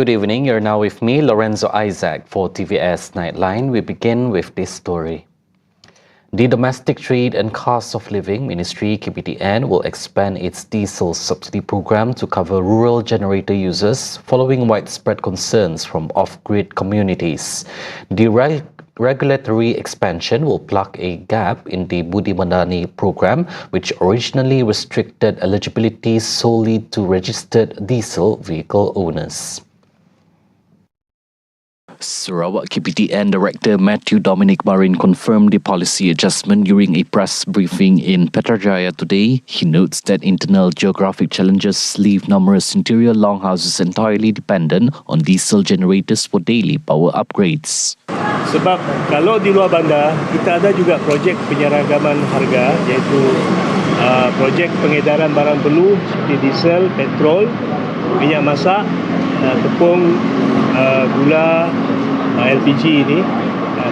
Good evening, you're now with me, Lorenzo Isaac, for TVS Nightline. We begin with this story. The Domestic Trade and Cost of Living Ministry, KPTN, will expand its diesel subsidy program to cover rural generator users following widespread concerns from off-grid communities. The regulatory expansion will plug a gap in the Budi Mandani program, which originally restricted eligibility solely to registered diesel vehicle owners. Sarawak KPTN Director Matthew Dominic Marin confirmed the policy adjustment during a press briefing in Petrajaya today. He notes that internal geographic challenges leave numerous interior longhouses entirely dependent on diesel generators for daily power upgrades. Sebab kalau di luar bandar, kita ada juga projek penyeragaman harga, iaitu projek pengedaran barang perlu seperti diesel, petrol, minyak masak, tepung, gula, LPG ini.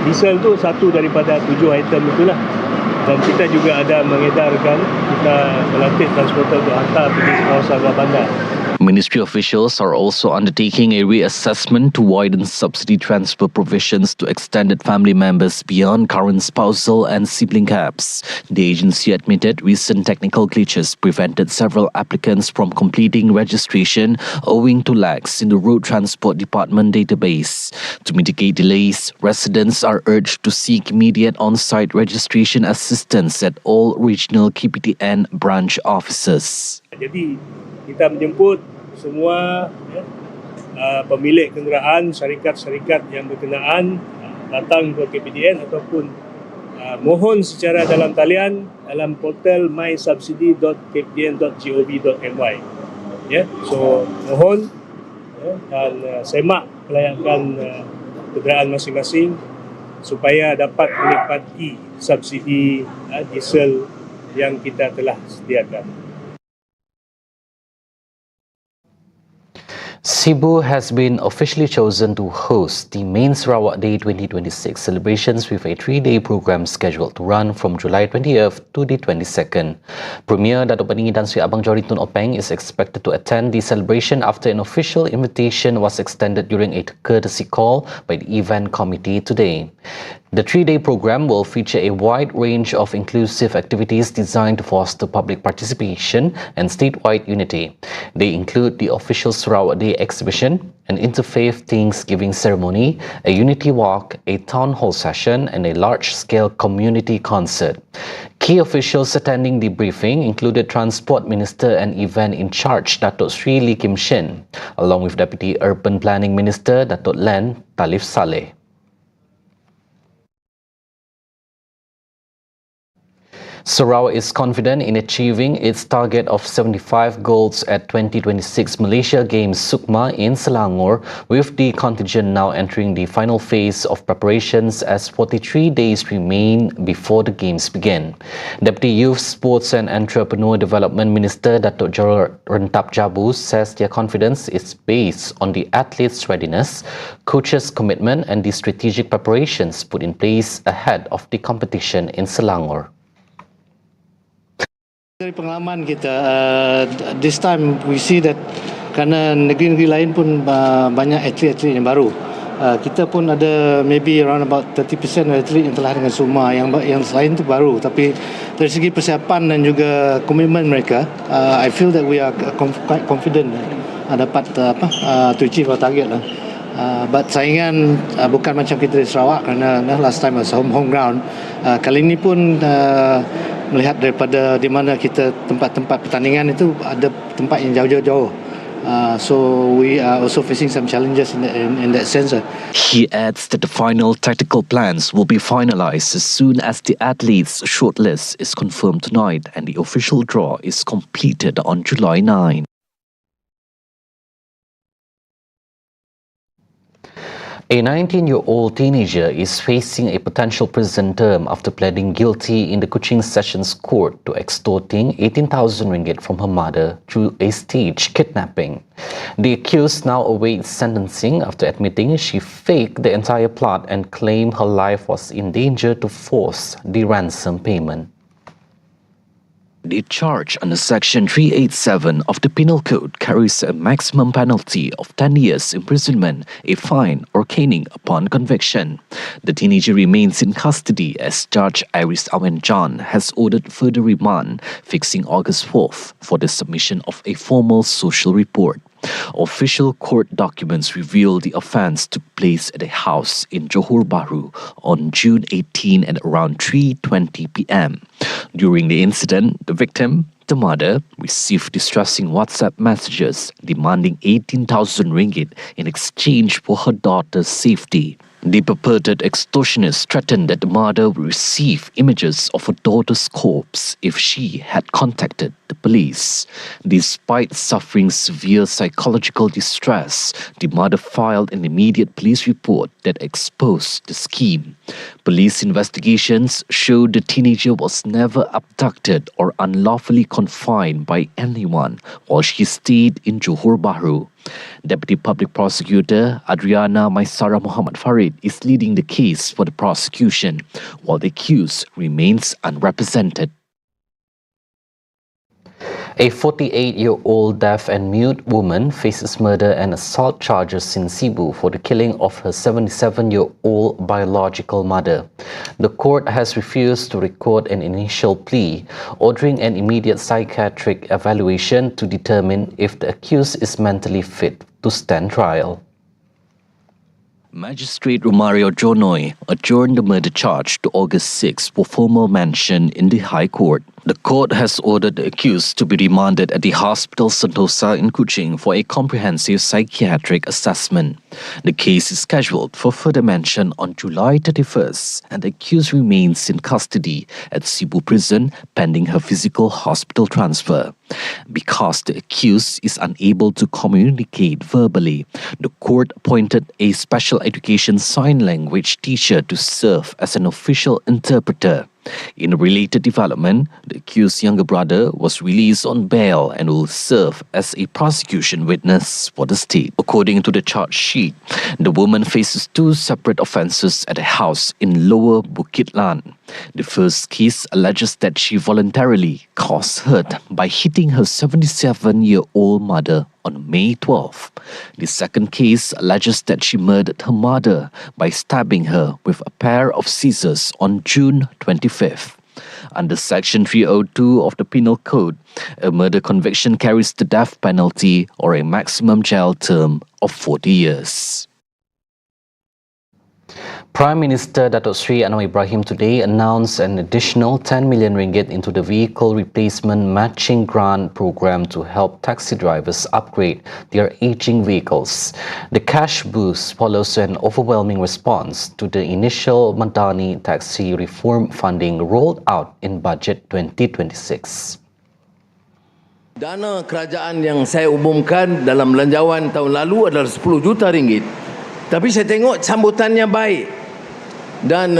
Diesel tu satu daripada 7 item itulah. Dan kita juga ada mengedarkan, kita melatih transporter untuk hantar pergi kawasan luar bandar. Ministry officials are also undertaking a reassessment to widen subsidy transfer provisions to extended family members beyond current spousal and sibling caps. The agency admitted recent technical glitches prevented several applicants from completing registration owing to lags in the Road Transport Department database. To mitigate delays, residents are urged to seek immediate on-site registration assistance at all regional KPTN branch offices. Jadi kita menjemput semua pemilik kenderaan, syarikat-syarikat yang berkenaan datang ke KPTN ataupun mohon secara dalam talian dalam portal mysubsidy.kptn.gov.my. So mohon dan semak kelayakan kenderaan masing-masing supaya dapat menikmati subsidi diesel yang kita telah sediakan. SIBU has been officially chosen to host the main Sarawak Day 2026 celebrations with a 3-day program scheduled to run from July 20th to the 22nd. Premier Datuk Peninggi Tan Sri Abang Johari Tun Openg is expected to attend the celebration after an official invitation was extended during a courtesy call by the event committee today. The 3-day program will feature a wide range of inclusive activities designed to foster public participation and statewide unity. They include the official Sarawak Day exhibition, an interfaith Thanksgiving ceremony, a unity walk, a town hall session, and a large-scale community concert. Key officials attending the briefing included Transport Minister and Event in Charge Datuk Sri Lee Kim Shin, along with Deputy Urban Planning Minister Datuk Len Talif Saleh. Sarawak is confident in achieving its target of 75 golds at 2026 Malaysia Games Sukma in Selangor, with the contingent now entering the final phase of preparations as 43 days remain before the Games begin. Deputy Youth, Sports and Entrepreneur Development Minister Datuk Jorol Rentap Jabu says their confidence is based on the athletes' readiness, coaches' commitment and the strategic preparations put in place ahead of the competition in Selangor. Dari pengalaman kita, this time we see that kerana negeri-negeri lain pun banyak atlet-atlet yang baru. Kita pun ada maybe around about 30% atlet yang telah dengan SUMA, yang selain tu baru. Tapi dari segi persiapan dan juga komitmen mereka, I feel that we are quite confident dapat to achieve our target lah. But saingan bukan macam kita di Sarawak kerana last time was home ground. Kali ini pun melihat daripada di mana kita tempat-tempat pertandingan itu ada tempat yang jauh-jauh. So we are also facing some challenges in that sense. He adds that the final tactical plans will be finalized as soon as the athletes' shortlist is confirmed tonight and the official draw is completed on July 9. A 19-year-old teenager is facing a potential prison term after pleading guilty in the Kuching Sessions Court to extorting 18,000 ringgit from her mother through a staged kidnapping. The accused now awaits sentencing after admitting she faked the entire plot and claimed her life was in danger to force the ransom payment. The charge under Section 387 of the Penal Code carries a maximum penalty of 10 years imprisonment, a fine or caning upon conviction. The teenager remains in custody as Judge Iris Awen John has ordered further remand, fixing August 4th for the submission of a formal social report. Official court documents reveal the offence took place at a house in Johor Bahru on June 18 at around 3:20 p.m. During the incident, the victim, the mother, received distressing WhatsApp messages demanding 18,000 ringgit in exchange for her daughter's safety. The purported extortionist threatened that the mother would receive images of her daughter's corpse if she had contacted the police. Despite suffering severe psychological distress, the mother filed an immediate police report that exposed the scheme. Police investigations showed the teenager was never abducted or unlawfully confined by anyone while she stayed in Johor Bahru. Deputy Public Prosecutor Adriana Maisara Muhammad Farid is leading the case for the prosecution, while the accused remains unrepresented. A 48-year-old deaf and mute woman faces murder and assault charges in SIBU for the killing of her 77-year-old biological mother. The court has refused to record an initial plea, ordering an immediate psychiatric evaluation to determine if the accused is mentally fit to stand trial. Magistrate Romario Jonoy adjourned the murder charge to August 6 for formal mention in the High Court. The court has ordered the accused to be remanded at the Hospital Sentosa in Kuching for a comprehensive psychiatric assessment. The case is scheduled for further mention on July 31st, and the accused remains in custody at SIBU prison pending her physical hospital transfer. Because the accused is unable to communicate verbally, the court appointed a special education sign language teacher to serve as an official interpreter. In a related development, the accused's younger brother was released on bail and will serve as a prosecution witness for the state. According to the charge sheet, the woman faces two separate offences at a house in Lower Bukitlan. The first case alleges that she voluntarily caused hurt by hitting her 77-year-old mother on May 12. The second case alleges that she murdered her mother by stabbing her with a pair of scissors on June 25th. Under Section 302 of the Penal Code, a murder conviction carries the death penalty or a maximum jail term of 40 years. Prime Minister Datuk Seri Anwar Ibrahim today announced an additional 10 million ringgit into the Vehicle Replacement Matching Grant program to help taxi drivers upgrade their aging vehicles. The cash boost follows an overwhelming response to the initial Madani taxi reform funding rolled out in Budget 2026. Dana kerajaan yang saya umumkan dalam belanjawan tahun lalu adalah 10 juta ringgit. Tapi saya tengok sambutannya baik. Dan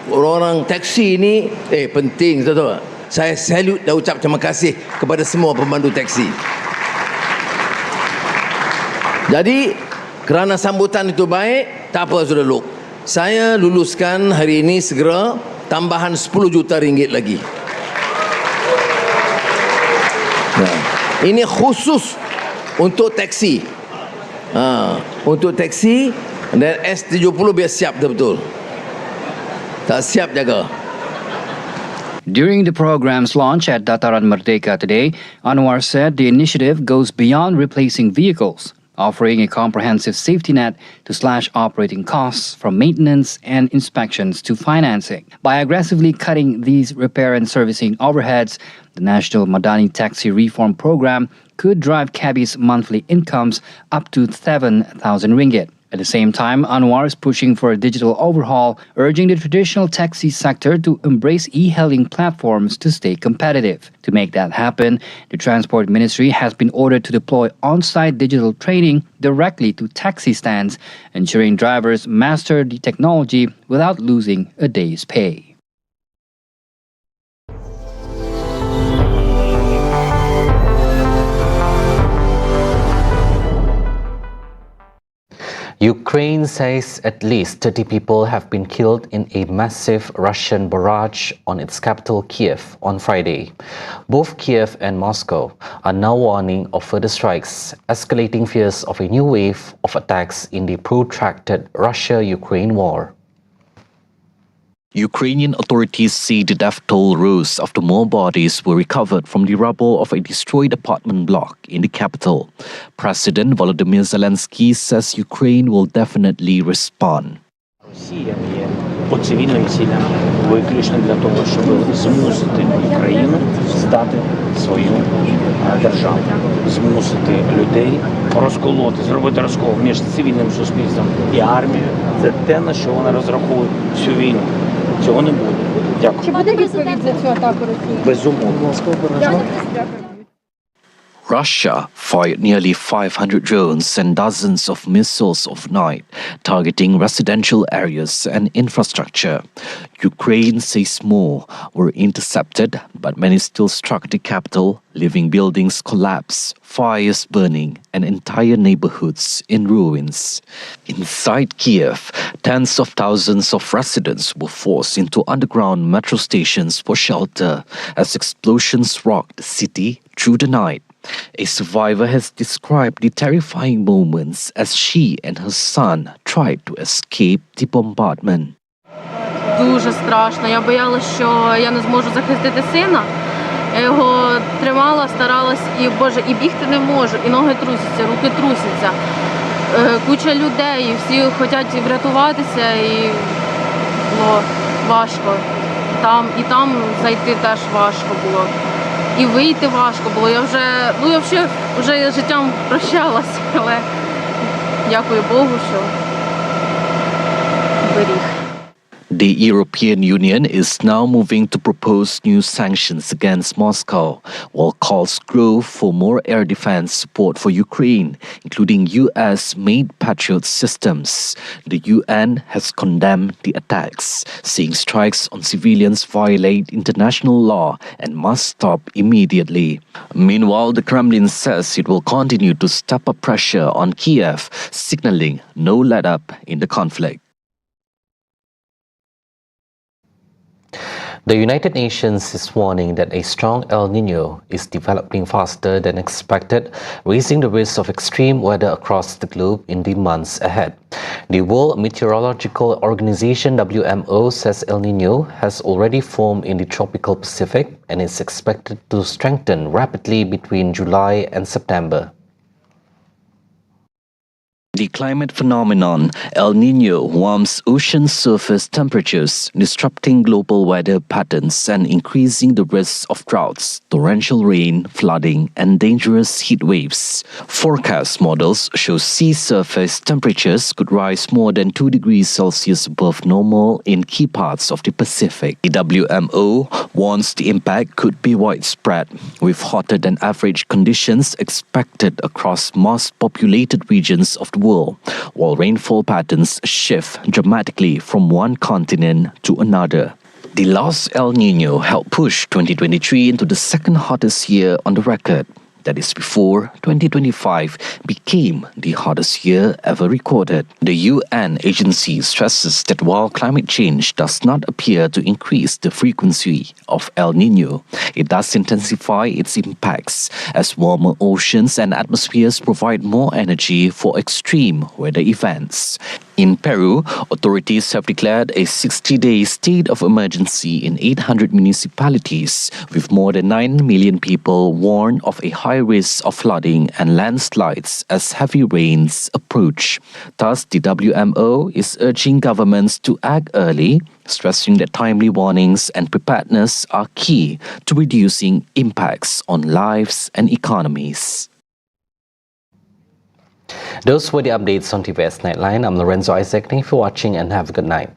orang-orang taksi ini penting, betul tak? Saya salute dan ucap terima kasih kepada semua pemandu taksi. Jadi kerana sambutan itu baik, tak apa sudah Luk. Saya luluskan hari ini segera tambahan 10 juta ringgit lagi. Nah, ini khusus untuk taksi. Untuk taksi dan S70 biar siap betul-betul. Tak siap jaga. During the program's launch at Dataran Merdeka today, Anwar said the initiative goes beyond replacing vehicles, offering a comprehensive safety net to slash operating costs from maintenance and inspections to financing. By aggressively cutting these repair and servicing overheads, the National Madani Taxi Reform Program could drive cabbies' monthly incomes up to 7,000 ringgit. At the same time, Anwar is pushing for a digital overhaul, urging the traditional taxi sector to embrace e-hailing platforms to stay competitive. To make that happen, the Transport Ministry has been ordered to deploy on-site digital training directly to taxi stands, ensuring drivers master the technology without losing a day's pay. Ukraine says at least 30 people have been killed in a massive Russian barrage on its capital Kiev on Friday. Both Kiev and Moscow are now warning of further strikes, escalating fears of a new wave of attacks in the protracted Russia-Ukraine war. Ukrainian authorities say the death toll rose after more bodies were recovered from the rubble of a destroyed apartment block in the capital. President Volodymyr Zelensky says Ukraine will definitely respond. Росія є по цивільним цілям виключно для того, щоб змусити Україну здати свою державу, змусити людей розколоти, зробити розкол між цивільним суспільством і армією. Це те, на що вона розраховує всю війну. Цього не буде. Дякую. Чи буде відповідь за цю атаку Росії? Безумовно. Russia fired nearly 500 drones and dozens of missiles overnight, targeting residential areas and infrastructure. Ukraine says more were intercepted, but many still struck the capital, leaving buildings collapse, fires burning, and entire neighborhoods in ruins. Inside Kiev, tens of thousands of residents were forced into underground metro stations for shelter as explosions rocked the city through the night. A survivor has described the terrifying moments as she and her son tried to escape the bombardment. Дуже страшно. Я боялась, що я не зможу захистити сина. Я його тримала, старалась, і, Боже, і бігти не можу, і ноги трусяться, руки трусяться. Куча людей, і всі хочуть врятуватися, і було важко. І там зайти теж важко було. І вийти важко було. Я вже життям прощалась, але дякую Богу, що беріг. The European Union is now moving to propose new sanctions against Moscow, while calls grow for more air defense support for Ukraine, including US-made Patriot systems. The UN has condemned the attacks, saying strikes on civilians violate international law and must stop immediately. Meanwhile, the Kremlin says it will continue to step up pressure on Kiev, signaling no let-up in the conflict. The United Nations is warning that a strong El Niño is developing faster than expected, raising the risk of extreme weather across the globe in the months ahead. The World Meteorological Organization WMO says El Niño has already formed in the tropical Pacific and is expected to strengthen rapidly between July and September. The climate phenomenon El Niño warms ocean surface temperatures, disrupting global weather patterns and increasing the risks of droughts, torrential rain, flooding, and dangerous heat waves. Forecast models show sea surface temperatures could rise more than 2 degrees Celsius above normal in key parts of the Pacific. The WMO warns the impact could be widespread, with hotter than average conditions expected across most populated regions of the world, while rainfall patterns shift dramatically from one continent to another. The last El Niño helped push 2023 into the second hottest year on the record. That is before 2025 became the hottest year ever recorded. The UN agency stresses that while climate change does not appear to increase the frequency of El Niño, it does intensify its impacts as warmer oceans and atmospheres provide more energy for extreme weather events. In Peru, authorities have declared a 60-day state of emergency in 800 municipalities, with more than 9 million people warned of a high risk of flooding and landslides as heavy rains approach. Thus, the WMO is urging governments to act early, stressing that timely warnings and preparedness are key to reducing impacts on lives and economies. Those were the updates on TVS Nightline. I'm Lorenzo Isaac. Thank you for watching and have a good night.